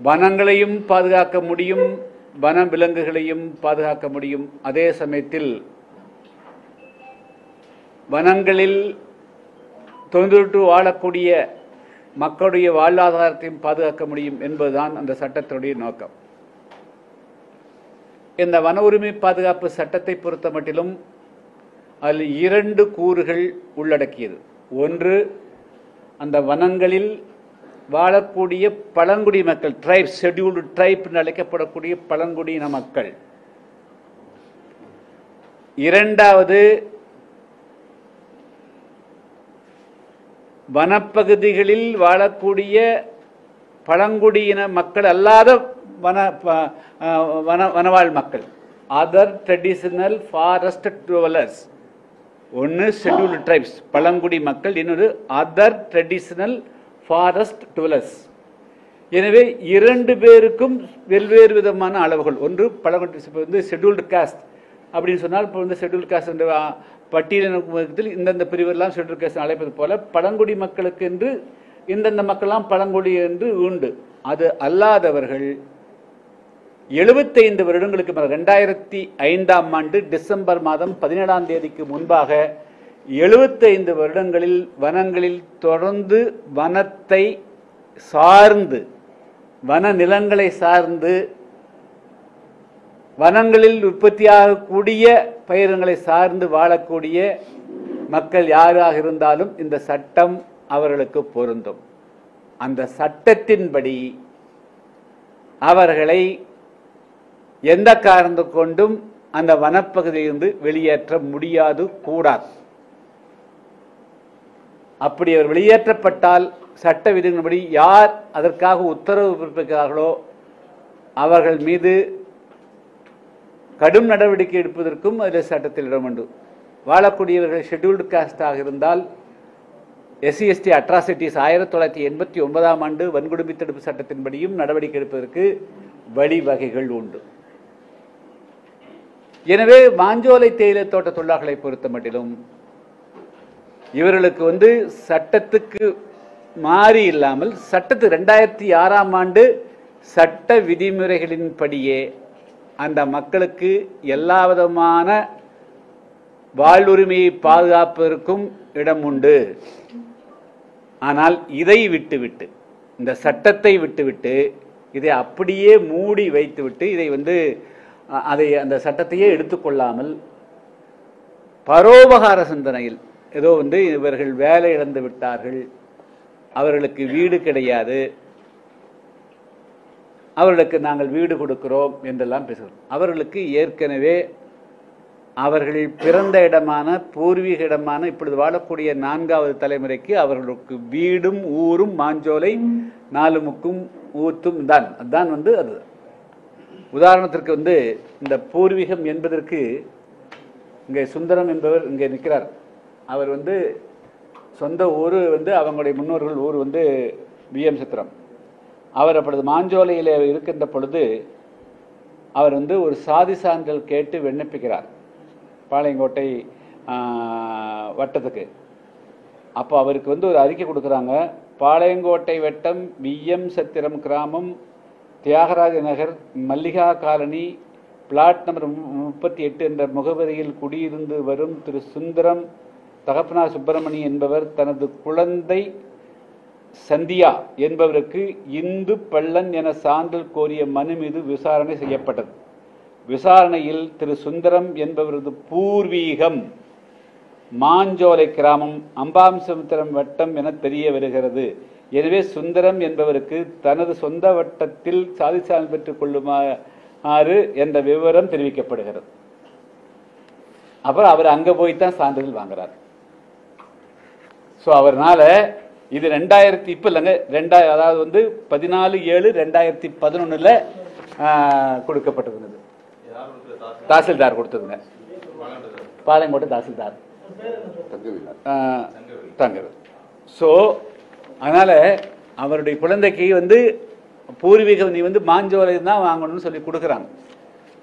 வனங்களையும் பாதுகாக்க முடியும், வன விலங்குகளையும் பாதுகாக்க முடியும். அதே சமயத்தில் வனங்களில் தொன்றுட்டு வாழக்கூடிய மக்களுடைய வாழ்வாதாரத்தையும் பாதுகாக்க முடியும் என்பதுதான் அந்த சட்டத்தினுடைய நோக்கம். இந்த வன உரிமை பாதுகாப்பு சட்டத்தை பொறுத்த மட்டிலும் அதில் 2 கூறுகள் உள்ளடக்கியது. ஒன்று, அந்த வனங்களில் வாழக்கூடிய பழங்குடி மக்கள், ட்ரைப்ஸ், ஷெட்யூல்டு ட்ரைப் என்று அழைக்கப்படக்கூடிய பழங்குடியின மக்கள். இரண்டாவது, வனப்பகுதிகளில் வாழக்கூடிய பழங்குடியின மக்கள் அல்லாத வனவாழ் மக்கள், அதர் ட்ரெடிஷனல் ஃபாரஸ்ட் டுவெலர்ஸ். ஒன்று ஷெட்யூல்டு ட்ரைப்ஸ் பழங்குடி மக்கள், இன்னொரு அதர் ட்ரெடிஷனல் ஃபாரஸ்ட் டுவெலர்ஸ். எனவே 2 பேருக்கும் வெவ்வேறு விதமான அளவுகள். ஒன்று பழங்குடி, வந்து ஷெட்யூல்டு காஸ்ட் அப்படின்னு சொன்னால், இப்போ வந்து ஷெட்யூல்டு காஸ்ட் என்ற பட்டியலினத்தில் இந்தந்த பிரிவெல்லாம் ஷெட்யூல்டு காஸ்ட் அழைப்பது போல பழங்குடி மக்களுக்கு என்று இந்தந்த மக்கள்லாம் பழங்குடி என்று உண்டு. அது அல்லாதவர்கள் 75 வருடங்களுக்கு 2005ஆம் ஆண்டு டிசம்பர் மாதம் 17ஆம் தேதிக்கு முன்பாக 75 வருடங்களில் வனங்களில் தொடர்ந்து வனத்தை சார்ந்து, வன நிலங்களை சார்ந்து, வனங்களில் உற்பத்தியாகக்கூடிய பயிர்களை சார்ந்து வாழக்கூடிய மக்கள் யாராக இருந்தாலும் இந்த சட்டம் அவர்களுக்கு பொருந்தும். அந்த சட்டத்தின்படி அவர்களை எந்த காரணத்தை கொண்டும் அந்த வனப்பகுதியிலிருந்து வெளியேற்ற முடியாது, கூடாது. அப்படி அவர் வெளியேற்றப்பட்டால் சட்ட விதிகளின்படி யார் அதற்காக உத்தரவு பிறப்பிக்கிறார்களோ அவர்கள் மீது கடும் நடவடிக்கை எடுப்பதற்கும் அதில் சட்டத்தில் இடம் உண்டு. வாழக்கூடியவர்கள் ஷெட்யூல்டு காஸ்டாக இருந்தால் SC/ST அட்ராசிட்டிஸ் 1989ஆம் ஆண்டு வன்கொடுமை தடுப்பு சட்டத்தின்படியும் நடவடிக்கை எடுப்பதற்கு வழிவகைகள் உண்டு. எனவே மாஞ்சோலை தேயிலை தோட்ட தொழிலாளர்களை பொறுத்த மட்டிலும் இவர்களுக்கு வந்து சட்டத்துக்கு மாறி இல்லாமல், சட்டத்துக்கு 2006ஆம் ஆண்டு சட்ட விதிமுறைகளின்படியே அந்த மக்களுக்கு எல்லா விதமான வாழ்வுரிமையை பாதுகாப்பதற்கும் இடம் உண்டு. ஆனால் இதை விட்டுவிட்டு, இந்த சட்டத்தை விட்டுவிட்டு, இதை அப்படியே மூடி வைத்துவிட்டு, இதை வந்து அந்த சட்டத்தையே எடுத்துக்கொள்ளாமல் பரோபகார சிந்தனையில் ஏதோ வந்து இவர்கள் வேலை இழந்து விட்டார்கள், அவர்களுக்கு வீடு கிடையாது, அவர்களுக்கு நாங்கள் வீடு கொடுக்கிறோம் என்றெல்லாம் பேசுகிறோம். அவர்களுக்கு ஏற்கனவே அவர்கள் பிறந்த இடமான, பூர்வீக இடமான, இப்பொழுது வாழக்கூடிய 4வது தலைமுறைக்கு அவர்களுக்கு வீடும் ஊரும் மாஞ்சோலை 4 முக்கும் ஊத்தும் தான். அதுதான் வந்து அது. உதாரணத்திற்கு வந்து இந்த பூர்வீகம் என்பதற்கு இங்கே சுந்தரம் என்பவர் இங்கே நிற்கிறார். அவர் வந்து சொந்த ஊர் வந்து அவங்களுடைய முன்னோர்கள் ஊர் வந்து BM சித்திரம். அவர் அப்பொழுது மாஞ்சோலையில் இருக்கின்ற பொழுது அவர் வந்து ஒரு சாதி சான்றிதழ் கேட்டு விண்ணப்பிக்கிறார் பாளையங்கோட்டை வட்டத்துக்கு. அப்போ அவருக்கு வந்து ஒரு அறிக்கை கொடுக்குறாங்க. பாளையங்கோட்டை வட்டம் BM சத்திரம் கிராமம், தியாகராஜ நகர், மல்லிகா காலனி, பிளாட் நம்பர் 38 என்ற முகவரியில் குடியிருந்து வரும் திரு சுந்தரம் தகப்பனார் சுப்பிரமணி என்பவர் தனது குழந்தை சந்தியா என்பவருக்கு இந்து பள்ளன் என சான்றிதழ் கோரிய மனு மீது விசாரணை செய்யப்பட்டது. விசாரணையில் திரு சுந்தரம் என்பவரது பூர்வீகம் மாஞ்சோலை கிராமம், அம்பாசமுத்திரம் வட்டம் என தெரிய வருகிறது. எனவே சுந்தரம் என்பவருக்கு தனது சொந்த வட்டத்தில் சாதி சான்றிதழ் பெற்றுக் கொள்ளுமாறு என்ற விவரம் தெரிவிக்கப்படுகிறது. அப்புறம் அவர் அங்கே போய்தான் சான்றிதழ் வாங்குறார். ஸோ அவர்னால இது 2000 இப்போ இல்லைங்க, அதாவது வந்து 14/7/2011 கொடுக்கப்பட்டிருந்தது. தாசில்தார் கொடுத்ததுங்க, பாளையங்கோட்டை தாசில்தார் தங்கர். ஸோ அதனால அவருடைய குழந்தைக்கு வந்து பூர்வீகம் நீ வந்து மாஞ்சோலை தான் வாங்கணும்னு சொல்லி கொடுக்குறாங்க.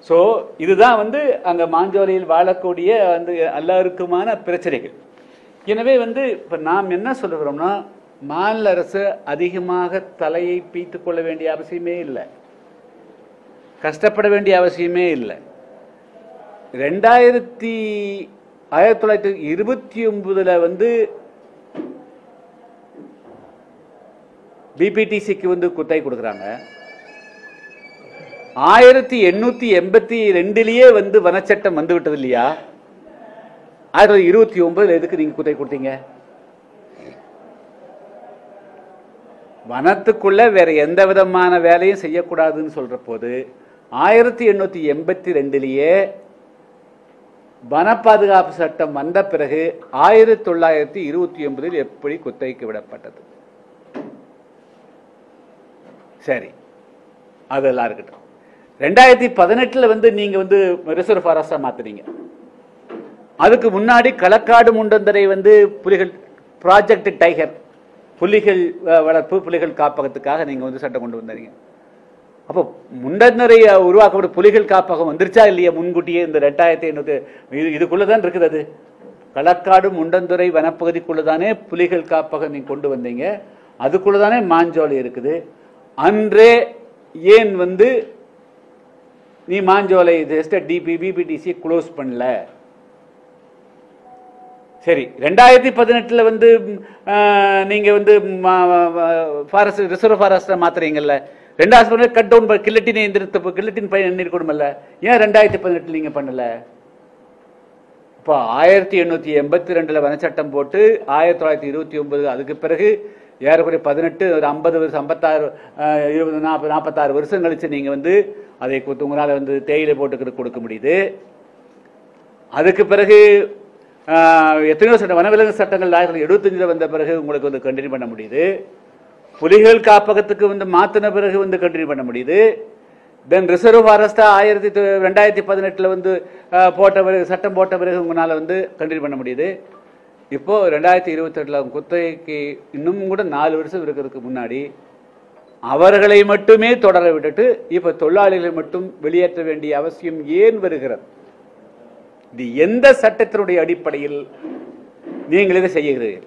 ஸோ இதுதான் வந்து அங்கே மாஞ்சோலையில் வாழக்கூடிய வந்து எல்லாருக்குமான பிரச்சனைகள். எனவே வந்து இப்போ நாம் என்ன சொல்லுகிறோம்னா, மாநில அரசு அதிகமாக தலையை பீத்துக் கொள்ள வேண்டிய அவசியமே இல்லை, கஷ்டப்பட வேண்டிய அவசியமே இல்லை. 1929 வந்து பிபிடிசிக்கு வந்து குத்தகை கொடுக்குறாங்க. 1882 வந்து வனச்சட்டம் வந்து விட்டது இல்லையா? 1929 எதுக்கு நீங்க குத்தகை கொடுத்தீங்க? வனத்துக்குள்ள வேற எந்த விதமான வேலையும் செய்யக்கூடாதுன்னு சொல்ற போது 1882 வன பாதுகாப்பு சட்டம் வந்த பிறகு 1929 எப்படி குத்தகைக்கு விடப்பட்டது? சரி, அதெல்லாம் இருக்கட்டும். 2018 வந்து நீங்க வந்து ரிசர்வ் ஃபாரஸ்டா மாத்துறீங்க. அதுக்கு முன்னாடி களக்காடு முண்டந்தரை வந்து புலிகள் ப்ராஜெக்ட் டைகர் புலிகள் வளர்ப்பு புலிகள் காப்பகத்துக்காக நீங்க வந்து சட்டம் கொண்டு வந்தீங்க. அப்போ முண்டந்தரை உருவாக்கப்பட்ட புலிகள் காப்பகம் வந்துருச்சா இல்லையா? முன்கூட்டியே இந்த 2800 இதுக்குள்ளதான் இருக்குது. அது களக்காடு முண்டந்துறை வனப்பகுதிக்குள்ளதானே புலிகள் காப்பகம் நீங்க கொண்டு வந்தீங்க. அதுக்குள்ளதானே மாஞ்சோலை இருக்குது. அன்றே ஏன் வந்து நீ மாஞ்சோலை பிபிடிசி க்ளோஸ் பண்ணல? சரி, 2018 வந்து நீங்க வந்து ஃபாரஸ்ட் ரிசர்வ் ஃபாரஸ்ட் மாத்துறீங்கல்ல, 2018 கட் டவுன் கில்லட்டின் கில்லட்டின் பயன் எண்ணிருக்கணும்ல, ஏன் 2018 நீங்க பண்ணல? இப்போ 1882 வனச்சட்டம் போட்டு 1929 அதுக்கு பிறகு ஏறக்குறைய 18 ஒரு 50 வருஷம் 56 20 46 வருஷம் கழிச்சு நீங்க வந்து அதை உங்களால வந்து தேயிலை போட்டு கொடுக்க முடியுது. அதுக்கு பிறகு எத்தனையோ சட்டம் வனவிலங்கு சட்டங்கள் 1975 வந்த பிறகு உங்களுக்கு வந்து கண்டினியூ பண்ண முடியுது. புலிகள் காப்பகத்துக்கு வந்து மாத்தின பிறகு வந்து கண்டினியூ பண்ண முடியுது. தென் ரிசர்வ் ஃபாரஸ்டா 2018 வந்து போட்ட பிறகு சட்டம் போட்ட பிறகு உங்களால வந்து கண்டினியூ பண்ண முடியுது. இப்போ 2028 குத்தகைக்கு இன்னும் கூட 4 வருஷம் இருக்கிறதுக்கு முன்னாடி அவர்களை மட்டுமே தொடர விட்டுட்டு இப்ப தொழிலாளிகளை மட்டும் வெளியேற்ற வேண்டிய அவசியம் ஏன் வருகிறது? இது எந்த சட்டத்தினுடைய அடிப்படையில் நீங்கள் இதை செய்கிறீர்கள்?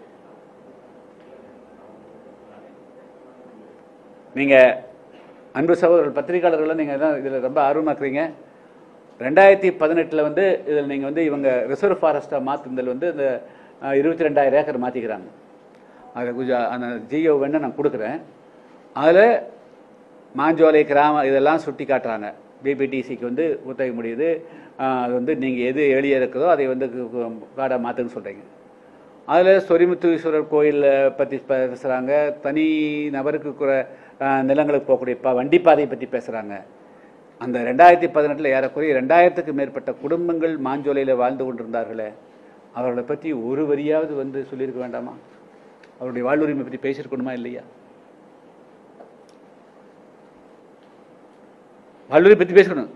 நீங்க அன்பு சகோதரர்கள் பத்திரிகையாளர்கள் நீங்க இதுல ரொம்ப ஆர்வமாக்குறீங்க. 2018 வந்து இதில் நீங்க வந்து இவங்க ரிசர்வ் ஃபாரஸ்டா மாத்துதல் வந்து இந்த 22,000 ஏக்கர் மாத்திக்கிறாங்க. அதில் கொஞ்சம் அந்த ஜியோ வேணா நான் கொடுக்குறேன். அதில் மாஞ்சோலை கிராமம் இதெல்லாம் சுட்டி காட்டுறாங்க. பிபிடிசிக்கு வந்து குத்தகை முடியுது. அது வந்து நீங்கள் எது எளிய இருக்குதோ அதை வந்து காடாக மாற்றுன்னு சொல்கிறீங்க. அதில் சொரிமுத்தீஸ்வரர் கோயில் பற்றி பேசுகிறாங்க. தனி நபருக்கு நிலங்களுக்கு போகக்கூடிய வண்டிப்பாதையை பற்றி பேசுகிறாங்க. அந்த 2018 ஏறக்குறைய 2000க்கு மேற்பட்ட குடும்பங்கள் மாஞ்சோலையில் வாழ்ந்து கொண்டிருந்தார்களே, அவர்களை பற்றி ஒரு வரியாவது வந்து சொல்லியிருக்க வேண்டாமா? அவருடைய வாழ்வுரிமை பற்றி பேசியிருக்கணுமா இல்லையா? வாழ்வுரிமை பற்றி பேசணும்.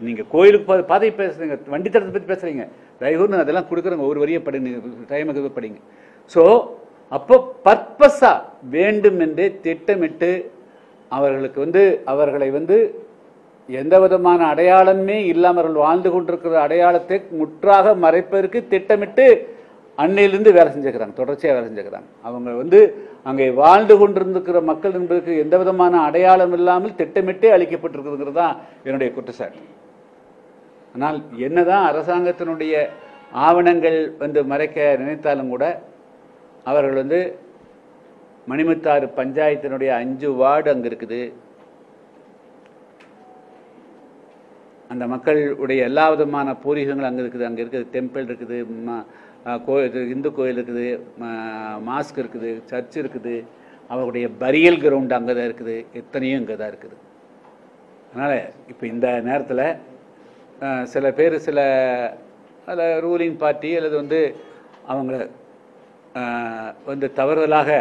நீங்க கோயிலுக்கு பாதை பேசுறீங்க, வண்டி தடத்தை பற்றி பேசுறீங்க, தயவுன்னு அதெல்லாம் கொடுக்குறங்க. ஒரு வரியை படிங்க, டைமுக்கு படிங்க. ஸோ அப்போ பர்பஸா வேண்டும் என்றே திட்டமிட்டு அவர்களுக்கு வந்து அவர்களை வந்து எந்த விதமான அடையாளமே இல்லாமல் வாழ்ந்து கொண்டிருக்கிற அடையாளத்தை முற்றாக மறைப்பதற்கு திட்டமிட்டு அன்னையிலிருந்து வேலை செஞ்சுக்கிறாங்க, தொடர்ச்சியாக வேலை செஞ்சுக்கிறாங்க. அவங்க வந்து அங்கே வாழ்ந்து கொண்டிருந்திருக்கிற மக்கள் என்பதற்கு எந்த விதமான அடையாளம் இல்லாமல் திட்டமிட்டே அளிக்கப்பட்டிருக்கிறது தான் என்னுடைய குற்றச்சாட்டு. ஆனால் என்னதான் அரசாங்கத்தினுடைய ஆவணங்கள் வந்து மறைக்க நினைத்தாலும் கூட அவர்கள் வந்து மணிமுத்தாறு பஞ்சாயத்தினுடைய 5 வார்டு அங்கே இருக்குது. அந்த மக்களுடைய எல்லா விதமான பூர்வீகங்கள் அங்கே இருக்குது. அங்கே இருக்குது டெம்பிள் இருக்குது, இந்து கோயில் இருக்குது, மாஸ்க் இருக்குது, சர்ச் இருக்குது, அவருடைய பரியல் கிரவுண்ட் அங்கே தான் இருக்குது, எத்தனையோ இங்கே தான் இருக்குது. அதனால் இப்போ இந்த நேரத்தில் சில பேர் சில அதில் ரூலிங் பார்ட்டி அல்லது வந்து அவங்கள வந்து தவறுதலாக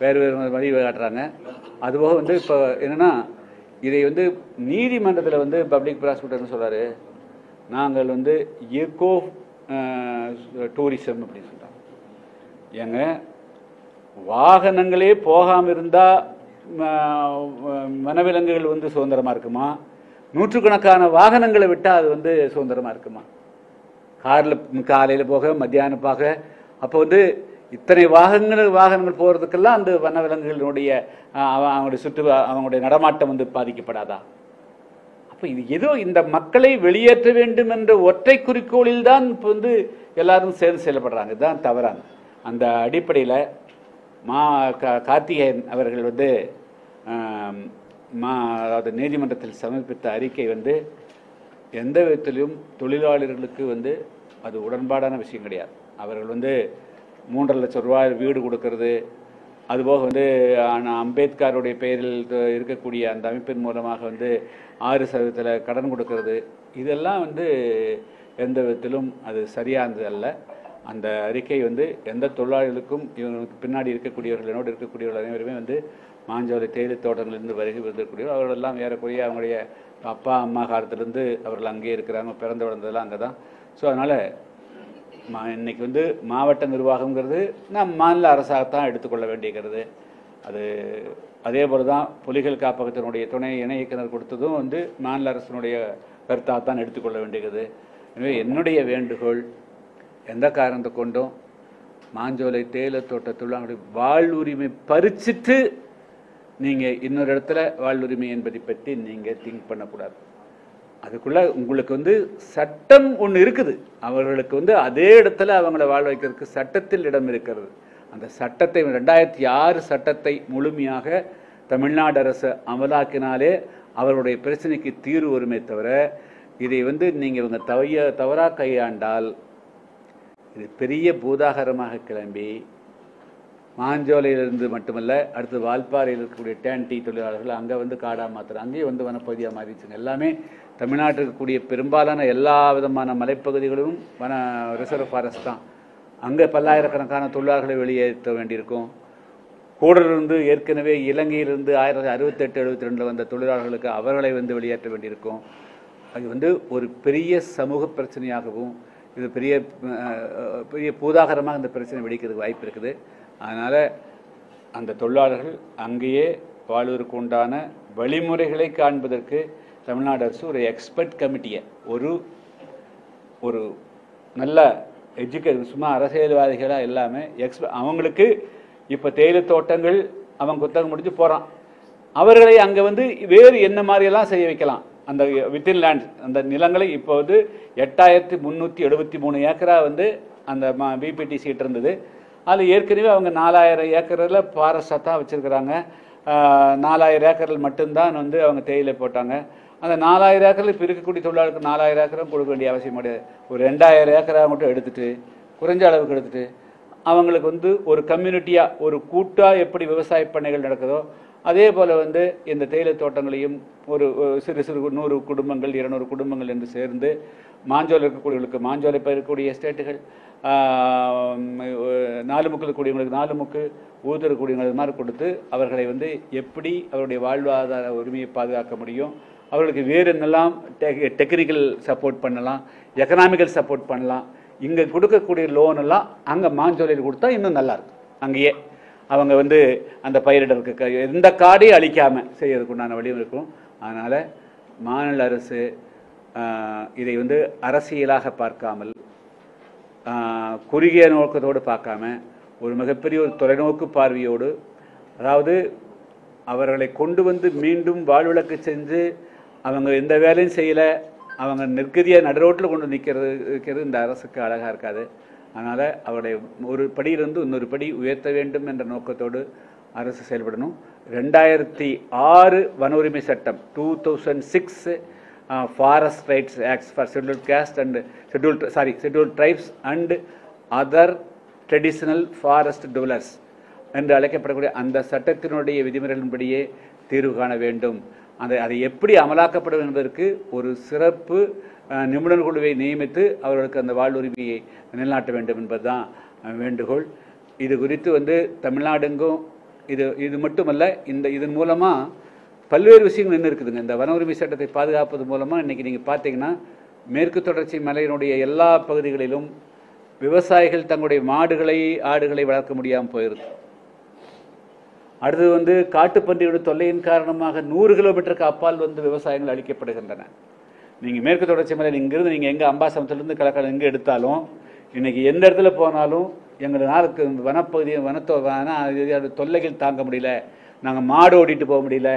வேறு வேறு வழி காட்டுறாங்க. அதுபோக வந்து இப்போ என்னென்னா இதை வந்து நீதிமன்றத்தில் வந்து பப்ளிக் ப்ராசிக்யூட்டர்னு சொல்கிறாரு, நாங்கள் வந்து எக்கோ டூரிசம் அப்படின்னு சொல்கிறாங்க. ஏங்க வாகனங்களே போகாமல் இருந்தால் வனவிலங்குகள் வந்து சுதந்திரமாக இருக்குமா? நூற்றுக்கணக்கான வாகனங்களை விட்டால் அது வந்து சுதந்திரமாக இருக்குமா? காரில் காலையில் போக மத்தியானம் போக. அப்போ வந்து இத்தனை வாகனங்கள் போகிறதுக்கெல்லாம் அந்த வனவிலங்குகளினுடைய அவங்களுடைய நடமாட்டம் வந்து பாதிக்கப்படாதா? அப்போ இது ஏதோ இந்த மக்களை வெளியேற்ற வேண்டும் என்ற ஒற்றை குறிக்கோளில் தான் இப்போ வந்து எல்லாரும் சேர்ந்து செயல்படுறாங்க. இதுதான் தவறாங்க. அந்த அடிப்படையில் கார்த்திகேயன் அவர்கள் வந்து அதாவது நீதிமன்றத்தில் சமர்ப்பித்த அறிக்கை வந்து எந்த விதத்திலும் தொழிலாளர்களுக்கு வந்து அது உடன்பாடான விஷயம் கிடையாது. அவர்கள் வந்து 3.5 லட்சம் ரூபாய் வீடு கொடுக்கறது, அதுபோக வந்து அம்பேத்கருடைய பெயரில் இருக்கக்கூடிய அந்த அமைப்பின் மூலமாக வந்து 6% கடன் கொடுக்கறது, இதெல்லாம் வந்து எந்த விதத்திலும் அது சரியானது அல்ல. அந்த அறிக்கை வந்து எந்த தொழிலாளர்களுக்கும் இவங்களுக்கு பின்னாடி இருக்கக்கூடியவர்கள் என்னோடு இருக்கக்கூடியவர்கள் அனைவருமே வந்து மாஞ்சோலை தேயிலை தோட்டங்களிலிருந்து வருகை வந்திருக்கூடியவர். அவர்களெல்லாம் ஏறக்குறைய அவங்களுடைய அப்பா அம்மா காலத்திலேருந்து அவர்கள் அங்கேயே இருக்கிறாங்க, பிறந்து வளர்ந்ததெல்லாம் அங்கே தான். ஸோ அதனால் இன்னைக்கு வந்து மாவட்ட நிர்வாகங்கிறது நம் மாநில அரசாகத்தான் எடுத்துக்கொள்ள வேண்டியிருக்கிறது. அது அதே போல தான் புலிகள் காப்பகத்தினுடைய துணை இணை இயக்குனர் கொடுத்ததும் வந்து மாநில அரசினுடைய கருத்தாகத்தான் எடுத்துக்கொள்ள வேண்டியிருக்கிறது. எனவே என்னுடைய வேண்டுகோள், எந்த காரணத்தை கொண்டும் மாஞ்சோலை தேயிலை தோட்ட தொழிலாளர்களுடைய வாழ்வுரிமை பறிச்சுட்டு நீங்கள் இன்னொரு இடத்துல வாழ்வுரிமை என்பதை பற்றி நீங்கள் திங்க் பண்ணக்கூடாது. அதுக்குள்ள உங்களுக்கு வந்து சட்டம் ஒன்று இருக்குது. அவர்களுக்கு வந்து அதே இடத்துல அவங்கள வாழ வைக்கிறதுக்கு சட்டத்தில் இடம் இருக்கிறது. அந்த சட்டத்தை 2006 சட்டத்தை முழுமையாக தமிழ்நாடு அரசு அமலாக்கினாலே அவர்களுடைய பிரச்சனைக்கு தீர்வு வருமே தவிர, இதை வந்து நீங்கள் இவங்க தவறாக கையாண்டால் இது பெரிய பூதாகரமாக கிளம்பி மாஞ்சோலையிலிருந்து மட்டுமல்ல, அடுத்து வால்பாறையில் இருக்கக்கூடிய டேன்டி தொழிலாளர்கள் அங்கே வந்து காடாக மாற்றுறாங்க, அங்கேயே வந்து வனப்பகுதியாக மாறிடுச்சுங்க. எல்லாமே தமிழ்நாட்டில் இருக்கக்கூடிய பெரும்பாலான எல்லா விதமான மலைப்பகுதிகளும் வன ரிசர்வ் ஃபாரஸ்ட் தான். அங்கே பல்லாயிரக்கணக்கான தொழிலாளர்களை வெளியேற்ற வேண்டியிருக்கும். கூடலிருந்து ஏற்கனவே இலங்கையிலிருந்து 1968-72 வந்த தொழிலாளர்களுக்கு அவர்களை வந்து வெளியேற்ற வேண்டியிருக்கும். அது வந்து ஒரு பெரிய சமூக பிரச்சனையாகவும் இது பெரிய பெரிய பூதாகரமாக இந்த பிரச்சனை வெடிக்கிறதுக்கு வாய்ப்பு இருக்குது. அதனால் அந்த தொழிலாளர்கள் அங்கேயே வாழ்வதற்கு உண்டான வழிமுறைகளை காண்பதற்கு தமிழ்நாடு அரசு ஒரு எக்ஸ்பர்ட் கமிட்டியை ஒரு நல்ல சும்மா அரசியல்வாதிகளாக எல்லாமே அவங்களுக்கு இப்போ தேயிலை தோட்டங்கள் அவன் குத்தகம் முடிஞ்சு போகிறான், அவர்களை அங்கே வந்து வேறு என்ன மாதிரியெல்லாம் செய்ய வைக்கலாம். அந்த வித்தின் லேண்ட் அந்த நிலங்களை இப்போ வந்து 8373 ஏக்கரா வந்து அந்த பிபிடி சீட் இருந்தது. அதில் ஏற்கனவே அவங்க 4000 ஏக்கரில் ஃபாரஸ்டாக தான் வச்சுருக்கிறாங்க. 4000 ஏக்கரில் மட்டும்தான் வந்து அவங்க தேயிலை போட்டாங்க. அந்த 4000 ஏக்கரில் இப்போ இருக்கக்கூடிய தொழிலாளருக்கு 4000 ஏக்கரும் கொடுக்க வேண்டிய அவசியம் கிடையாது. ஒரு 2000 ஏக்கராக மட்டும் எடுத்துகிட்டு குறைஞ்ச அளவுக்கு எடுத்துகிட்டு அவங்களுக்கு வந்து ஒரு கம்யூனிட்டியாக ஒரு கூட்டாக எப்படி விவசாய பண்ணைகள் நடக்குதோ அதே போல் வந்து இந்த தேயிலை தோட்டங்களையும் ஒரு சிறு 100 குடும்பங்கள் 200 குடும்பங்கள் என்று சேர்ந்து மாஞ்சோலை இருக்கக்கூடியவர்களுக்கு மாஞ்சோலை பயிர்க்கூடிய எஸ்டேட்டுகள், 4 முக்கில் கூடியவங்களுக்கு 4 முக்கு, ஊதரக்கூடியவங்க மாதிரி கொடுத்து அவர்களை வந்து எப்படி அவருடைய வாழ்வாதார உரிமையை பாதுகாக்க முடியும், அவர்களுக்கு வேறு என்னெல்லாம் டெக்னிக்கல் சப்போர்ட் பண்ணலாம், எக்கனாமிக்கல் சப்போர்ட் பண்ணலாம். இங்கே கொடுக்கக்கூடிய லோனெல்லாம் அங்கே மாஞ்சோலையில் கொடுத்தா இன்னும் நல்லாயிருக்கும். அங்கேயே அவங்க வந்து அந்த பயிரிடருக்கு எந்த காடையும் அழிக்காமல் செய்யறதுக்கு உண்டான வழியும் இருக்கும். அதனால் மாநில அரசு இதை வந்து அரசியலாக பார்க்காமல் குறுகிய நோக்கத்தோடு பார்க்காம ஒரு மிகப்பெரிய ஒரு தொலைநோக்கு பார்வையோடு, அதாவது அவர்களை கொண்டு வந்து மீண்டும் வாழ்விளக்கு செஞ்சு அவங்க எந்த வேலையும் செய்யலை, அவங்க நிற்கதியாக நடுரோட்டில் கொண்டு நிற்கிறது இந்த அரசுக்கு அழகாக இருக்காது. அதனால் அவருடைய ஒரு படியிலிருந்து இன்னொரு படி உயர்த்த வேண்டும் என்ற நோக்கத்தோடு அரசு செயல்படணும். 2006 வன உரிமை சட்டம் 2006 forest rights acts for scheduled caste and scheduled tribes and other traditional forest dwellers என்று அழைக்கப்படக்கூடிய அந்த சட்டத்தினுடைய விதிமுறைகளின்படியே தீர்வு காண வேண்டும். அதை எப்படி அமலாக்கப்படும் என்பதற்கு ஒரு சிறப்பு நிபுணர் குழுவை நியமித்து அவர்களுக்கு அந்த வாழ்வுரிமையை நிலைநாட்ட வேண்டும் என்பதுதான் வேண்டுகோள். இது குறித்து வந்து தமிழ்நாடுங்கும் இது மட்டுமல்ல, இதன் மூலமாக பல்வேறு விஷயங்கள் இன்னும் இருக்குதுங்க. இந்த வன உரிமை சட்டத்தை பாதுகாப்பது மூலமாக இன்றைக்கி நீங்கள் பார்த்தீங்கன்னா மேற்கு தொடர்ச்சி மலையினுடைய எல்லா பகுதிகளிலும் விவசாயிகள் தங்களுடைய மாடுகளை ஆடுகளை வளர்க்க முடியாமல் போயிருக்கு. அடுத்து வந்து காட்டுப்பன்றியோட தொல்லையின் காரணமாக 100 கிலோமீட்டருக்கு அப்பால் வந்து விவசாயங்கள் அளிக்கப்படுகின்றன. நீங்கள் மேற்கு தொடர்ச்சி மலை இங்கிருந்து நீங்கள் எங்கே அம்பாசமத்திலிருந்து கலக்காடு எங்கே எடுத்தாலும் இன்றைக்கி எந்த இடத்துல போனாலும் எங்களுக்கு வனப்பகுதி தொல்லைகள் தாங்க முடியல, நாங்கள் மாடு ஓட்டிட்டு போக முடியல,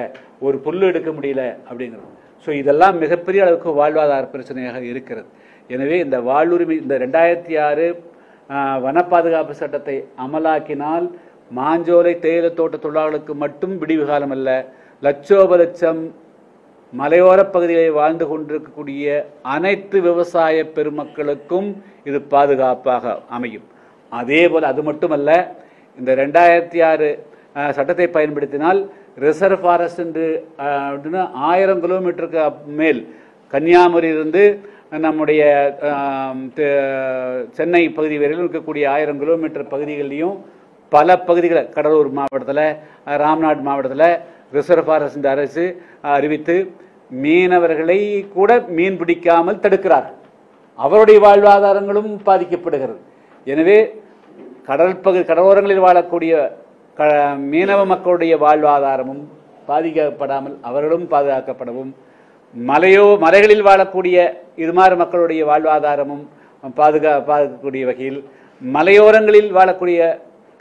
ஒரு புல் எடுக்க முடியல அப்படிங்கிறது. ஸோ இதெல்லாம் மிகப்பெரிய அளவுக்கு வாழ்வாதார பிரச்சனையாக இருக்கிறது. எனவே இந்த வாழ்வுரிமை இந்த 2006 வன பாதுகாப்பு சட்டத்தை அமலாக்கினால் மாஞ்சோலை தேயிலை தோட்ட தொழிலாளர்களுக்கு மட்டும் விடிவு காலம் அல்ல, லட்சோப லட்சம் மலையோர பகுதிகளில் வாழ்ந்து கொண்டிருக்கக்கூடிய அனைத்து விவசாய பெருமக்களுக்கும் இது பாதுகாப்பாக அமையும். அதே போல் அது மட்டுமல்ல, இந்த 2006 சட்டத்தை பயன்படுத்தினால் ரிசர்வ் ஃபாரஸ்ட் என்று 1000 கிலோமீட்டருக்கு மேல் கன்னியாகுமரியிலிருந்து நம்முடைய சென்னை பகுதி வரையிலும் இருக்கக்கூடிய 1000 கிலோமீட்டர் பகுதிகளிலையும் பல பகுதிகளை கடலூர் மாவட்டத்தில், ராம்நாடு மாவட்டத்தில் ரிசர்வ் ஃபாரஸ்ட் அரசு அறிவித்து மீனவர்களை கூட மீன் பிடிக்காமல் தடுக்கிறார்கள். அவருடைய வாழ்வாதாரங்களும் பாதிக்கப்படுகிறது. எனவே கடலோரங்களில் வாழக்கூடிய மீனவ மக்களுடைய வாழ்வாதாரமும் பாதிக்கப்படாமல் அவர்களும் பாதுகாக்கப்படவும், மலைகளில் வாழக்கூடிய இதுமாறு மக்களுடைய வாழ்வாதாரமும் பாதுகாக்கக்கூடிய வகையில் மலையோரங்களில் வாழக்கூடிய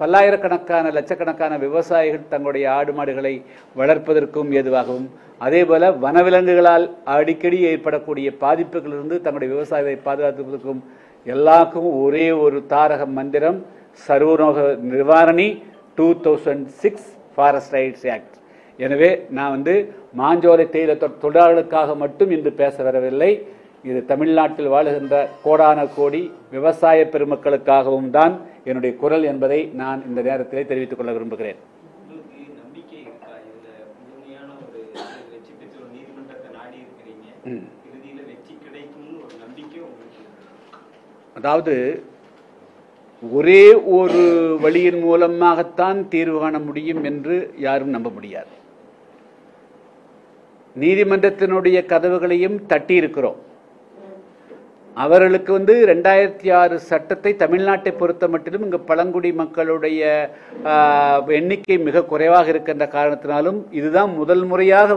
பல்லாயிரக்கணக்கான லட்சக்கணக்கான விவசாயிகள் தங்களுடைய ஆடு மாடுகளை வளர்ப்பதற்கும் ஏதுவாகவும், அதே போல வனவிலங்குகளால் அடிக்கடி ஏற்படக்கூடிய பாதிப்புகளிலிருந்து தங்களுடைய விவசாயத்தை பாதுகாப்பதற்கும் எல்லாருக்கும் ஒரே ஒரு தாரக மந்திரம் சர்வரோக நிவாரணி 2006 ஃபாரஸ்ட் ரைட்ஸ் ஆக்ட். எனவே நான் மாஞ்சோலை தேயிலை தொழிலாளர்களுக்காக மட்டும் இன்று பேச வரவில்லை. இது தமிழ்நாட்டில் வாழுகின்ற கோடான கோடி விவசாய பெருமக்களுக்காகவும் தான் என்னுடைய குரல் என்பதை நான் இந்த நேரத்திலே தெரிவித்துக் கொள்ள விரும்புகிறேன். அதாவது ஒரே ஒரு வழியின் மூலமாகத்தான் தீர்வு காண முடியும் என்று யாரும் நம்ப முடியாது. நீதிமன்றத்தினுடைய கதவுகளையும் தட்டி இருக்கிறோம். அவர்களுக்கு 2006 சட்டத்தை தமிழ்நாட்டை பொறுத்த மட்டிலும் இங்கு பழங்குடி மக்களுடைய எண்ணிக்கை மிக குறைவாக இருக்கின்ற காரணத்தினாலும், இதுதான் முதல் முறையாக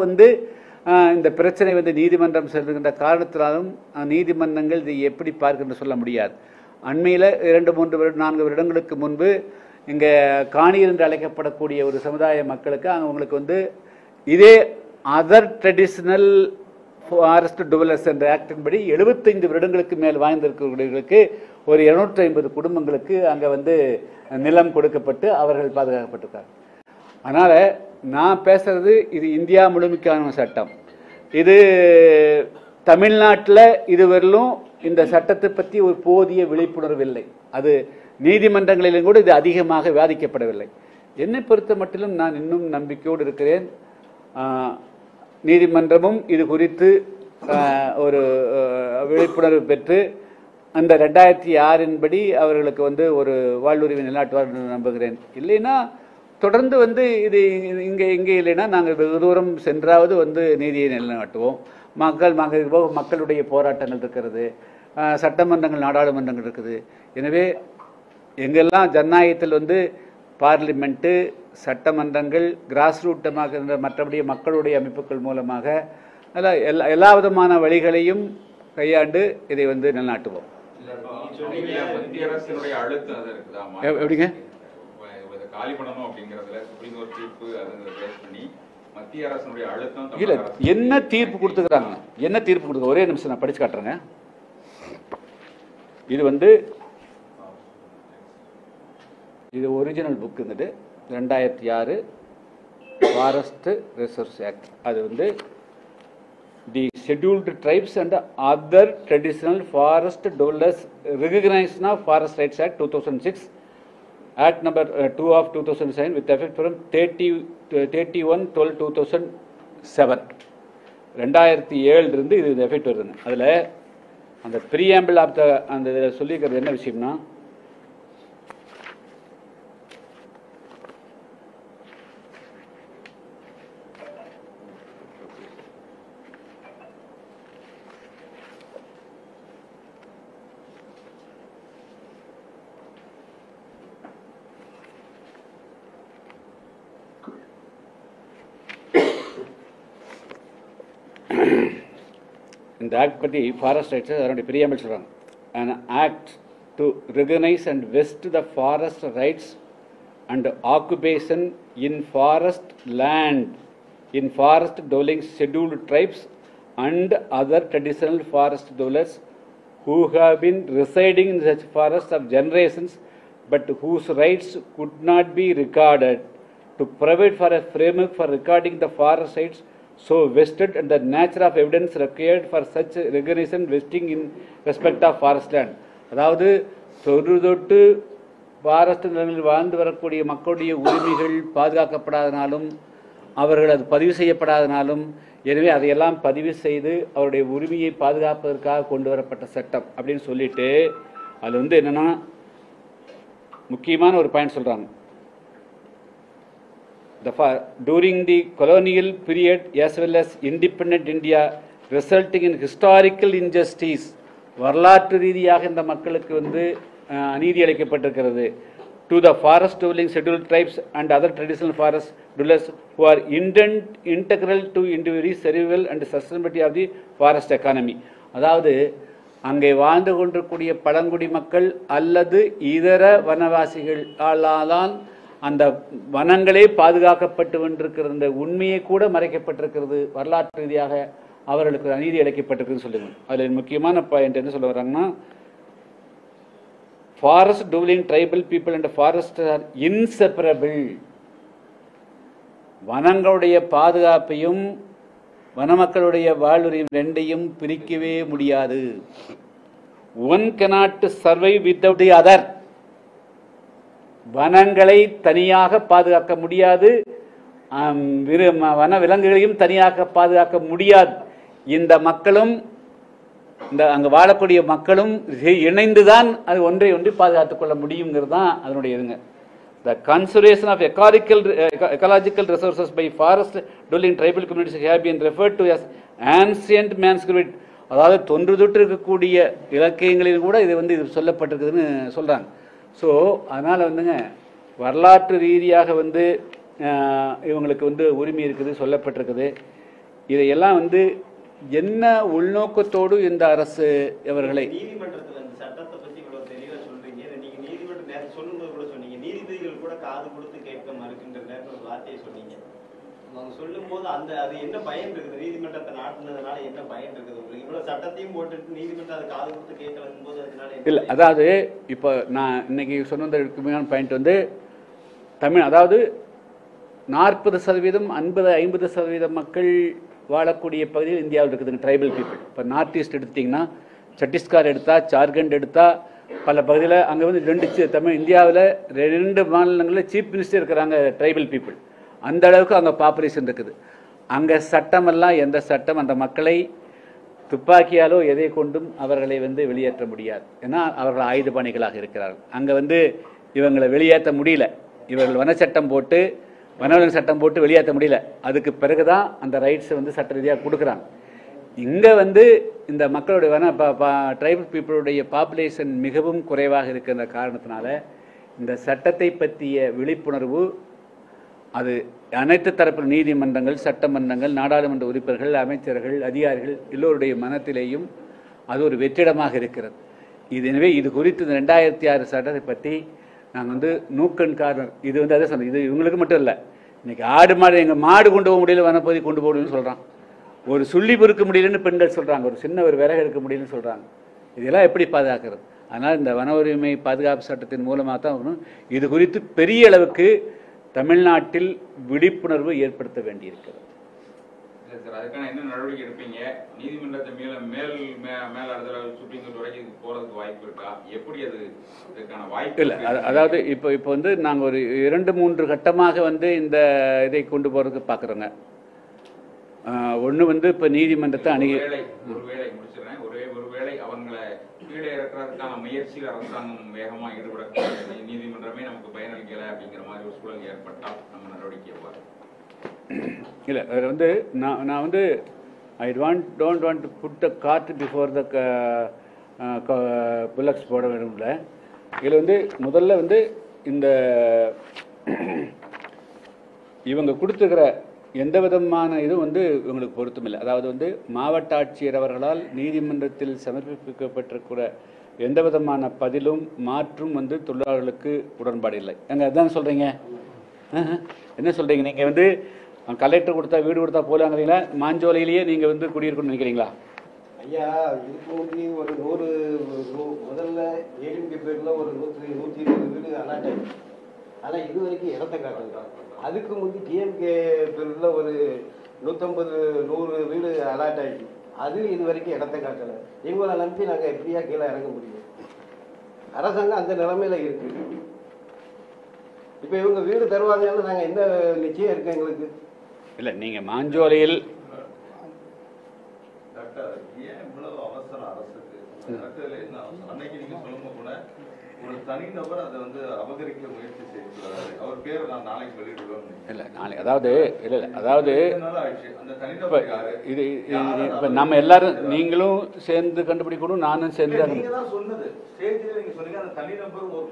இந்த பிரச்சனை நீதிமன்றம் செல்கின்ற காரணத்தினாலும் நீதிமன்றங்கள் இதை எப்படி பார்க்கின்ற சொல்ல முடியாது. அண்மையில் 2-4 வருடங்களுக்கு முன்பு இங்கே காணியர் என்று அழைக்கப்படக்கூடிய ஒரு சமுதாய மக்களுக்கு அவங்களுக்கு இதே அதர் ட்ரெடிஷ்னல் ஃபாரஸ்ட் டெவலப்மெண்ட் என்ற ஆக்டின்படி 75 வருடங்களுக்கு மேல் வாழ்ந்திருக்கிறவர்களுக்கு ஒரு 250 குடும்பங்களுக்கு அங்கே நிலம் கொடுக்கப்பட்டு அவர்கள் பாதுகாக்கப்பட்டிருக்காங்க. அதனால் நான் பேசுறது இது இந்தியா முழுமைக்கான சட்டம். இது தமிழ்நாட்டில் இதுவரையிலும் இந்த சட்டத்தை பற்றி ஒரு போதிய விழிப்புணர்வு இல்லை. அது நீதிமன்றங்களிலும் கூட இது அதிகமாக விவாதிக்கப்படவில்லை. என்னை பொறுத்த மட்டிலும் நான் இன்னும் நம்பிக்கையோடு இருக்கிறேன். நீதிமன்றமும் இது குறித்து ஒரு விழிப்புணர்வு பெற்று அந்த 2006 படி அவர்களுக்கு ஒரு வாழ்வுரிமை நிலைநாட்டுவார் என்று நம்புகிறேன். இல்லைன்னா தொடர்ந்து இது இங்கே இல்லைன்னா நாங்கள் வெகு தூரம் சென்றாவது நீதியை நிலைநாட்டுவோம். மக்களுடைய போராட்டங்கள் இருக்கிறது, சட்டமன்றங்கள் நாடாளுமன்றங்கள் இருக்குது. எனவே எங்கெல்லாம் ஜனநாயகத்தில் பார்லிமெண்ட்டு, சட்டமன்றங்கள், கிராஸ் ரூட்டமாக மற்றபடி மக்களுடைய அமைப்புகள் மூலமாக எல்லா விதமான வழிகளையும் கையாண்டு இதை நிலைநாட்டுவோம். எப்படிங்க இல்ல என்ன தீர்ப்பு கொடுத்துக்கிறாங்க, என்ன தீர்ப்பு கொடுக்க ஒரே நிமிஷம் நான் படிச்சு காட்டுறேங்க. இது original book 2006 forest reserves act. அது the scheduled tribes and other traditional forest dwellers recognition of forest rights act 2006, Act number 2 of 2007 with effect from 31/12/2007. 2007 இருந்து இது எஃபெக்ட் வருதுங்க. அதில் அந்த ப்ரீஆம்பிள் ஆஃப் அந்த சொல்லியிருக்கிறது என்ன விஷயம்னா, இந்த ஆக்ட் பற்றி ஃபாரஸ்ட் ரைட்ஸ் அதனுடைய பிரியாமல் சொல்கிறாங்க. An act to recognize and vest the forest rights and occupation in forest land in forest dwelling scheduled tribes and other traditional forest dwellers who have been residing in such forests of generations but whose rights could not be recorded, to provide for a framework for recording the forest rights so vested and the nature of evidence required for such recognition vesting in respect of forest land. அதாவது தொன்று forest நிலங்களில் வாழ்ந்து வரக்கூடிய மக்களுடைய உரிமைகள் பாதுகாக்கப்படாதனாலும் அவர்கள் அது பதிவு செய்யப்படாதனாலும், எனவே அதையெல்லாம் பதிவு செய்து அவருடைய உரிமையை பாதுகாப்பதற்காக கொண்டு வரப்பட்ட சட்டம் அப்படின்னு சொல்லிட்டு அது வந்து என்னன்னா முக்கியமான ஒரு பாயிண்ட் சொல்றாங்க. During the colonial period as well as independent India resulting in historical injustice, வரலாற்று ரீதியாக இந்த மக்களுக்கு வந்து அநீதி அளிக்கப்பட்டிருக்கிறது. To the forest dwelling scheduled tribes and other traditional forest dwellers who are integral to individual survival and sustainability of the forest economy. அதாவது அங்கே வாழ்ந்து கொண்டிருக்கூடிய பழங்குடி மக்கள் அல்லது இதர வனவாசிகள் ஆளால் அந்த வனங்களே பாதுகாக்கப்பட்டு கொண்டிருக்கிற இந்த உண்மையை கூட மறைக்கப்பட்டிருக்கிறது. வரலாற்று ரீதியாக அவர்களுக்கு அநீதி அளிக்கப்பட்டிருக்குன்னு சொல்லுங்க. அதில் முக்கியமான பாயிண்ட் என்ன சொல்ல வர்றாங்கன்னா, forest dwelling tribal people and forest are inseparable. வனங்களுடைய பாதுகாப்பையும் வனமக்களுடைய வாழ்வுரிமையும் ரெண்டையும் பிரிக்கவே முடியாது. One cannot survive without the other. வனங்களை தனியாக பாதுகாக்க முடியாது, வன விலங்குகளையும் தனியாக பாதுகாக்க முடியாது. இந்த மக்களும் இந்த அங்கே வாழக்கூடிய மக்களும் இணைந்துதான் அது ஒன்றை ஒன்று பாதுகாத்துக் கொள்ள முடியுங்கிறது தான் அதனுடைய இதுங்க. The conservation of ecological resources by forest dwelling tribal communities have been referred to as ancient manuscript. அதாவது தொன்று தொட்டு இருக்கக்கூடிய இலக்கியங்களில் கூட இது வந்து இது சொல்லப்பட்டிருக்குதுன்னு சொல்றாங்க. ஸோ அதனால வந்துங்க வரலாற்று ரீதியாக வந்து இவங்களுக்கு வந்து உரிமை இருக்குது, சொல்லப்பட்டிருக்குது. இதையெல்லாம் வந்து என்ன உள்நோக்கத்தோடு இந்த அரசு இவர்களை நீதிமன்றத்தில் அந்த சட்டத்தை பத்தி இவ்வளவு தெளிவா சொல்றீங்க. நீங்க நீதிமன்றம் நேரம் சொல்லும்போது கூட சொன்னீங்க, நீதிபதிகள் கூட காது கொடுத்து கேட்க மறுக்கின்ற நேரத்தில் ஒரு வார்த்தையை சொன்னீங்க. அவங்க சொல்லும் போது அந்த அது என்ன பயன் இருக்குது, நீதிமன்றத்தை நாட்டினதுனால என்ன பயன் இருக்குது உங்களுக்கு? இவ்வளவு சட்டத்தையும் போட்டுட்டு நீதிமன்றம் அதை காது கொடுத்து கேட்கலங்கும் போது அதனால இல்லை. அதாவது இப்போ நான் இன்னைக்கு சொன்னதுக்கு பாயிண்ட் வந்து தமிழ், அதாவது 40% 50% மக்கள் வாழக்கூடிய பகுதியில் இந்தியாவில் இருக்குதுங்க ட்ரைபல் பீப்புள். இப்போ நார்த் ஈஸ்ட் எடுத்துட்டிங்கன்னா சத்தீஸ்கர் எடுத்தா, ஜார்க்கண்ட் எடுத்தா, பல பகுதியில் அங்கே வந்து தமிழ் இந்தியாவில் 2 மாநிலங்களில் சீஃப் மினிஸ்டர் இருக்கிறாங்க ட்ரைபல் பீப்புள். அந்த அளவுக்கு அங்கே பாப்புலேஷன் இருக்குது. அங்கே சட்டமெல்லாம் எந்த சட்டம் அந்த மக்களை துப்பாக்கியாலோ எதை கொண்டும் அவர்களை வந்து வெளியேற்ற முடியாது. ஏன்னா அவர்கள் ஆயுதபாணிகளாக இருக்கிறார்கள். அங்கே வந்து இவங்களை வெளியேற்ற முடியல. இவர்கள் வனச்சட்டம் போட்டு வனவிலங்கு சட்டம் போட்டு வெளியேற்ற முடியல. அதுக்கு பிறகுதான் அந்த ரைட்ஸை வந்து சட்ட ரீதியாக கொடுக்குறாங்க. இங்கே வந்து இந்த மக்களுடைய ட்ரைபல் பீப்புளுடைய பாப்புலேஷன் மிகவும் குறைவாக இருக்கின்ற காரணத்தினால இந்த சட்டத்தை பற்றிய விழிப்புணர்வு அது அனைத்து தரப்பு நீதிமன்றங்கள், சட்டமன்றங்கள், நாடாளுமன்ற உறுப்பினர்கள், அமைச்சர்கள், அதிகாரிகள் எல்லோருடைய மனத்திலேயும் அது ஒரு வெற்றிடமாக இருக்கிறது. எனவே இது குறித்து இந்த 2006 சட்டத்தை பற்றி நாங்கள் வந்து நூக்கன் கார்னர் இது வந்து அதே சொன்னோம். இது இவங்களுக்கு மட்டும் இல்லை. இன்னைக்கு ஆடு மாடு எங்கள் மாடு கொண்டு போக முடியல, வனப்பகுதி கொண்டு போகணும்னு சொல்கிறான். ஒரு சுள்ளி பொறுக்க முடியலன்னு பெண்கள் சொல்கிறாங்க. ஒரு சின்ன ஒரு விறகு எடுக்க முடியலன்னு சொல்கிறாங்க. இதெல்லாம் எப்படி பாதுகாக்கிறது? அதனால் இந்த வன உரிமை பாதுகாப்பு சட்டத்தின் மூலமாக தான் வரணும். இது குறித்து பெரிய அளவுக்கு தமிழ்நாட்டில் விழிப்புணர்வு ஏற்படுத்த வேண்டியிருக்கிறது. சார், அதுக்கான என்ன நடவடிக்கை எடுப்பீங்க? நீதிமன்றத்தை மேல சுப்ரீம் கோர்ட் வரைக்கும் போறதுக்கு வாய்ப்பு இருக்கா? எப்படி அது இதுக்கான வாய்ப்பு இல்லை? அதாவது இப்போ வந்து நாங்கள் ஒரு 2-3 கட்டமாக வந்து இந்த இதை கொண்டு போறதுக்கு பார்க்குறோங்க. ஒன்று வந்து இப்போ நீதிமன்றத்தை ஒருவேளை முடிச்சிடறேன். ஒருவேளை அவங்களை கீழே இறக்குறதுக்கான முயற்சியில் அரசாங்கம் வேகமாக ஈடுபடக்கூடாது, நீதிமன்றமே நமக்கு பயனளிக்கலை அப்படிங்கிற மாதிரி ஒரு சூழல் ஏற்பட்டால் நம்ம நடவடிக்கை எவ்வாறு? இல்லை, அதில் வந்து நான் வந்து I don't want to put the cart before the bullocks போட வேண்டும்ல. இதில் வந்து முதல்ல வந்து இந்த இவங்க கொடுத்துக்கிற எந்த விதமான இதுவும் வந்து இவங்களுக்கு பொருத்தமில்லை. அதாவது வந்து மாவட்ட ஆட்சியர் அவர்களால் நீதிமன்றத்தில் சமர்ப்பிக்கப்பட்டிருக்கிற எந்த விதமான பதிலும் மாற்றும் வந்து தொழிலாளர்களுக்கு உடன்பாடு இல்லை. எங்க அதான் சொல்றீங்க? என்ன சொல்றீங்க? நீங்க வந்து கலெக்டர் கொடுத்தா வீடு கொடுத்தா போலாங்கிறீங்களா? மாஞ்சோலையிலேயே நீங்க வந்து குடியிருக்கணும்னு நினைக்கிறீங்களா? ஐயா, இதுக்கு முந்தி ஒரு 100 முதல்ல ஏடிஎம்கே பேர்ல ஒரு 120 வீடு அலாட் ஆயிடுச்சு. ஆனால் இது வரைக்கும் இடத்த காட்டுங்க. அதுக்கு முந்தி டிஎம்கே பேர்ல ஒரு 150-100 வீடு அலாட் ஆயிடுச்சு. அது இது வரைக்கும் இடத்த காட்டலை. இவங்களை நம்பி நாங்கள் எப்படியா கீழே இறங்க முடியும்? அரசாங்கம் அந்த நிலைமையில இருக்கு. இப்போ இவங்க வீடு தருவாங்கன்னு நாங்கள் எந்த நிச்சயம் இருக்கு எங்களுக்கு? இல்லை, நீங்க மாஞ்சோலையில் ஏன் இவ்வளவு அவசரம் அரசுக்கு? அன்னைக்கு நீங்க சொல்லுங்க கூட ஒரு தனிநபர் அதை வந்து அபகரிக்க முயற்சி செய்கிறாரு. அவர் பேரை நான் நாளைக்கு வெளியிடுவேன். இல்லை, நாளைக்கு அதாவது இல்லை அதாவது அந்த தனிநபர் யாரு? இது இப்போ நம்ம எல்லாரும் நீங்களும் சேர்ந்து கண்டுபிடிக்கணும், நானும் சேர்ந்து. நீங்க தான் சொன்னது ஸ்டேஜ்ல நீங்க சொன்னீங்க அந்த தனிநபர் ஒரு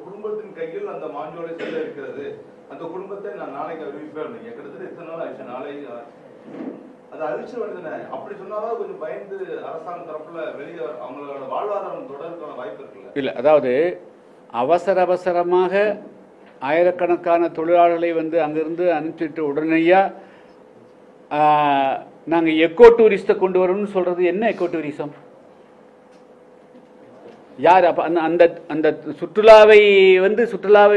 குடும்பத்தின் கையில் அந்த மாஞ்சோலை செல்ல இருக்கிறது. அந்த குடும்பத்தை நான் நாளைக்கு அறிவிப்பேன். கிட்டத்தட்ட எத்தனை நாள் ஆயிடுச்சு? நாளை அதை அறிவிச்ச வேண்டியதுனே. அப்படி சொன்னாலும் கொஞ்சம் பயந்து அரசாங்க தரப்புல வெளியே அவங்களோட வாழ்வாதாரம் தொடர்பான வாய்ப்பு இருக்குல்ல? இல்லை, அதாவது அவசரமாக ஆயிரக்கணக்கான தொழிலாளர்களை வந்து அங்கிருந்து அனுப்பிச்சிட்டு உடனேயா நாங்கள் எக்கோ டூரிஸ்ட்டை கொண்டு வரணும்னு சொல்றது என்ன எக்கோ டூரிசம்? யார் அப்போ அந்த அந்த சுற்றுலாவை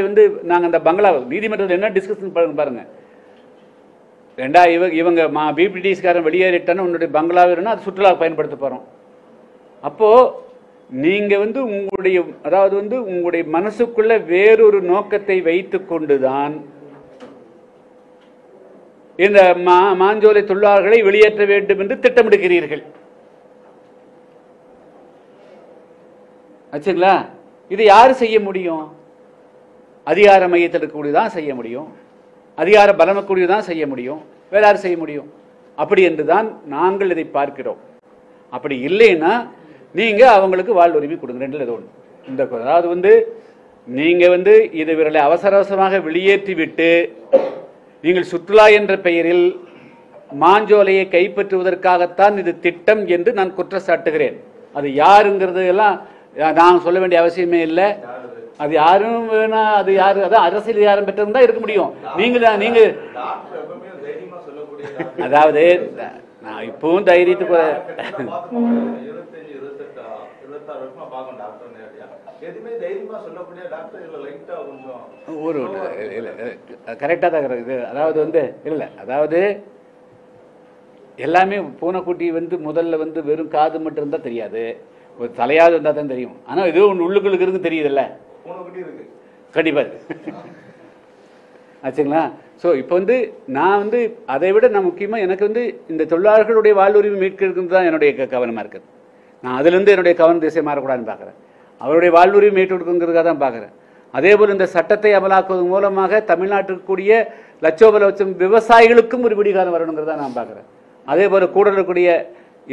வந்து நாங்கள் அந்த பங்களா நீதிமன்றத்தில் என்ன டிஸ்கஷன் பாருங்க. இவங்க பிபிடிஸ்காரன் வெளியேறிட்டான்னு உன்னுடைய பங்களாவை அது சுற்றுலாவை பயன்படுத்த போகிறோம். அப்போது நீங்கள் வந்து உங்களுடைய மனசுக்குள்ள வேறொரு நோக்கத்தை வைத்து கொண்டுதான் இந்த மாஞ்சோலை தொழிலாளர்களை வெளியேற்ற வேண்டும் என்று திட்டமிடுகிறீர்கள். ஆச்சுங்களா? இது யாரு செய்ய முடியும்? அதிகார மையத்தில் இருக்கக்கூடியதான் செய்ய முடியும், அதிகார பலமக்கூடியதான் செய்ய முடியும், வேற யாரும் செய்ய முடியும்? அப்படி என்றுதான் நாங்கள் இதை பார்க்கிறோம். அப்படி இல்லைன்னா நீங்க அவங்களுக்கு வாழ்வுரிமை கொடுங்க. ரெண்டுல ஏதோ ஒன்று. இந்த அதாவது வந்து நீங்க வந்து இது இவர்களை அவசரமாக வெளியேற்றி விட்டு நீங்கள் சுற்றுலா என்ற பெயரில் மாஞ்சோலையை கைப்பற்றுவதற்காகத்தான் இது திட்டம் என்று நான் குற்றச்சாட்டுகிறேன். அது யாருங்கிறது எல்லாம் நான் சொல்ல வேண்டிய அவசியமே இல்லை. அது யாரும் வேணா, அது யாரு, அதான் அரசியல் யாரும் பெற்றிருந்தா இருக்க முடியும். நீங்க அதாவது நான் இப்பவும் தைரியத்துக்கு ஒரு கரெக்டாக தான் இது. அதாவது வந்து இல்லை, அதாவது எல்லாமே பூனைக்குட்டி வந்து முதல்ல வந்து வெறும் காது மட்டும் இருந்தால் தெரியாது, ஒரு தலையாவது இருந்தால் தான் தெரியும். ஆனால் இது ஒன்று உள்ளுக்குள்ளுக்கு இருக்கு தெரியுதுல்ல, கண்டிப்பாக. ஆச்சுங்களா? ஸோ இப்போ வந்து நான் வந்து அதை விட நான் முக்கியமாக எனக்கு வந்து இந்த தொழிலாளர்களுடைய வாழ்வுரிமை மீட்கிறது தான் என்னுடைய கவனமாக இருக்குது. நான் அதுலேருந்து என்னுடைய கவனம் திசை மாறக்கூடாதுன்னு பார்க்குறேன். அவருடைய வாழ்வுரிமை மீட்டு கொடுக்குங்கிறதுக்காக தான் பார்க்குறேன். அதே போல் இந்த சட்டத்தை அமலாக்குவதன் மூலமாக தமிழ்நாட்டுக்கு கூடிய லட்சம் விவசாயிகளுக்கும் ஒரு விடிகாலம் வரணுங்கிறத நான் பார்க்குறேன். அதே போல் கூட இருக்கக்கூடிய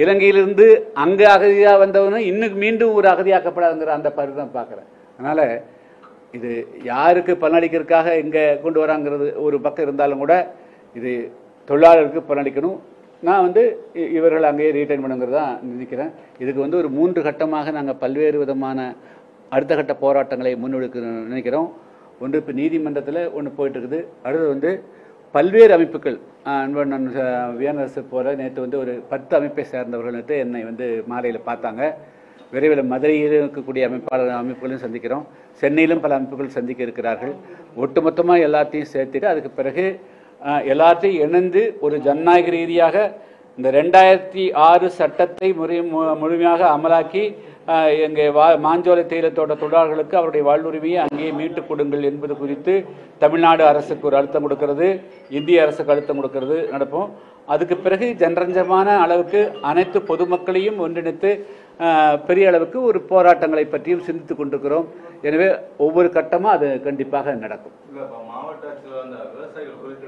இலங்கையிலிருந்து அங்கே அகதியாக வந்தவனும் இன்னும் மீண்டும் ஒரு அகதியாக்கப்படாதுங்கிற அந்த பருவம் தான் பார்க்குறேன். அதனால் இது யாருக்கு பலனளிக்கிறதுக்காக இங்கே கொண்டு வராங்கிறது ஒரு பக்கம் இருந்தாலும் கூட இது தொழிலாளருக்கு பலனளிக்கணும். நான் வந்து இவர்கள் அங்கேயே ரீட்டைன் பண்ணுங்கிறது தான் நினைக்கிறேன். இதுக்கு வந்து ஒரு 3 கட்டமாக நாங்கள் பல்வேறு விதமான அடுத்த கட்ட போராட்டங்களை முன்னெடுக்க நினைக்கிறோம். ஒன்று இப்போ நீதிமன்றத்தில் ஒன்று போயிட்டு இருக்குது. அடுத்தது வந்து பல்வேறு அமைப்புகள் விஎன்எஸ் போல நேற்று வந்து ஒரு 10 அமைப்பை சேர்ந்தவர்கள் நேற்று என்னை வந்து மாலையில் பார்த்தாங்க. விரைவில் மதுரையில் இருக்கக்கூடிய அமைப்புகளையும் சந்திக்கிறோம். சென்னையிலும் பல அமைப்புகள் சந்திக்க இருக்கிறார்கள். ஒட்டுமொத்தமாக எல்லாத்தையும் சேர்த்துட்டு அதுக்கு பிறகு எல்லாத்தையும் இணைந்து ஒரு ஜனநாயக ரீதியாக இந்த 2006 சட்டத்தை முழுமையாக அமலாக்கி எங்கள் மாஞ்சோலை தேயிலை தோட்ட தொழிலாளர்களுக்கு அவருடைய வாழ்வுரிமையை அங்கேயே மீட்டுக் கொடுங்கள் என்பது குறித்து தமிழ்நாடு அரசுக்கு ஒரு அழுத்தம் கொடுக்கிறது, இந்திய அரசுக்கு அழுத்தம் கொடுக்கிறது நடப்போம். அதுக்கு பிறகு ஜனரஞ்சமான அளவுக்கு அனைத்து பொதுமக்களையும் ஒன்றிணைத்து பெரிய அளவுக்கு ஒரு போராட்டங்களை பற்றியும் சிந்தித்து கொண்டிருக்கிறோம். எனவே ஒவ்வொரு கட்டமாக அது கண்டிப்பாக நடக்கும். மாவட்ட ஆட்சியில் அந்த விவசாயிகள் குறித்து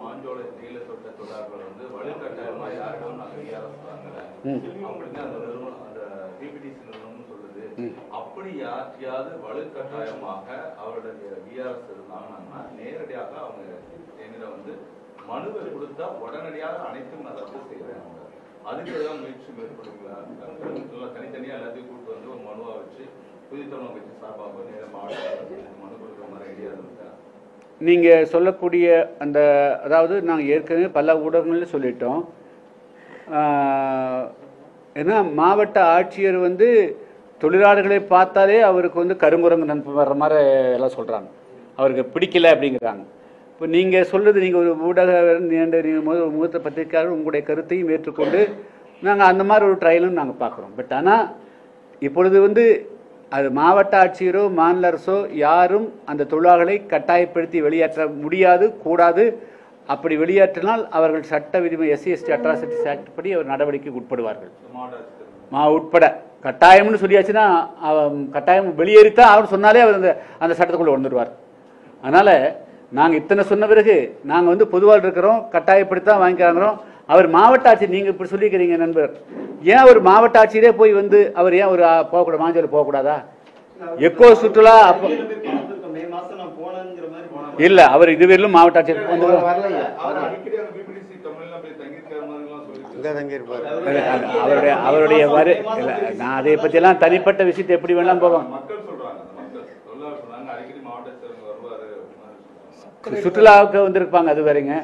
மாஞ்சோலை தேயிலை தோட்ட தொழிலாளர்கள் வந்து வலுக்கட்டாயமா யாரிடம் அப்படி யாரையாவது வலுக்கட்டாயமாக அவருடைய விஆர்எஸ் இருந்தாங்கன்னா நேரடியாக அவங்க என்னிடம் வந்து மனுவை கொடுத்தா உடனடியாக அனைத்தும் நான் ரத்து செய்வேன். அதுக்கு ஏதாவது முயற்சி மேற்கொள்ளுங்களா? தனித்தனியா எல்லாத்தையும் கூட்டு வந்து ஒரு மனுவா வச்சு புதுத்தமிழ் கட்சி சார்பாக மாவட்ட மனு கொடுக்குற மாதிரி ஐடியா இருக்கா? நீங்கள் சொல்லக்கூடிய அந்த, அதாவது நாங்கள் ஏற்கனவே பல ஊடகங்களில் சொல்லிட்டோம். ஏன்னா மாவட்ட ஆட்சியர் வந்து தொழிலாளர்களை பார்த்தாலே அவருக்கு வந்து கருங்குரங்கு நட்பு வர்ற மாதிரி எல்லாம் சொல்கிறாங்க, அவருக்கு பிடிக்கல அப்படிங்கிறாங்க. இப்போ நீங்கள் சொல்கிறது, நீங்கள் ஒரு ஊடக நீங்கள் ஒரு மூத்த பத்திரிகையாளர் உங்களுடைய கருத்தையும் ஏற்றுக்கொண்டு நாங்கள் அந்த மாதிரி ஒரு ட்ரையலும் நாங்கள் பார்க்குறோம். பட் ஆனால் இப்பொழுது வந்து அது மாவட்ட ஆட்சியரோ மாநில அரசோ யாரும் அந்த தொழிலாளர்களை கட்டாயப்படுத்தி வெளியேற்ற முடியாது, கூடாது. அப்படி வெளியேற்றினால் அவர்கள் சட்ட விதிமை SC/ST அட்ராசிட்டிஸ் ஆக்ட் படி அவர் நடவடிக்கைக்கு உட்படுவார்கள். உட்பட கட்டாயம்னு சொல்லியாச்சுன்னா கட்டாயம் வெளியேறித்தான் அவர் சொன்னாலே அவர் அந்த சட்டத்துக்குள்ளே வந்துடுவார். அதனால் நாங்கள் இத்தனை சொன்ன பிறகு நாங்கள் வந்து பொதுவாக இருக்கிறோம், கட்டாயப்படுத்தான் வாங்கிக்கிறாங்கிறோம். அவர் மாவட்ட ஆட்சியர், நீங்கள் இப்படி சொல்லிக்கிறீங்க நண்பர், ஏன் ஒரு மாவட்ட ஆட்சியரே போய் வந்து அவர் ஏன் ஒரு போகக்கூடாது, மாஞ்சோல போகக்கூடாதா? எக்கோ சுற்றுலா அப்போ இல்லை, அவர் இதுவரையிலும் மாவட்ட ஆட்சியர் வந்து அவருடைய வரு இல்லை. நான் அதை பற்றியெல்லாம் தனிப்பட்ட விஷயத்தை எப்படி வேணாலும் போவோம். சுற்றுலாவுக்கு வந்திருப்பாங்க, அது வேறங்க.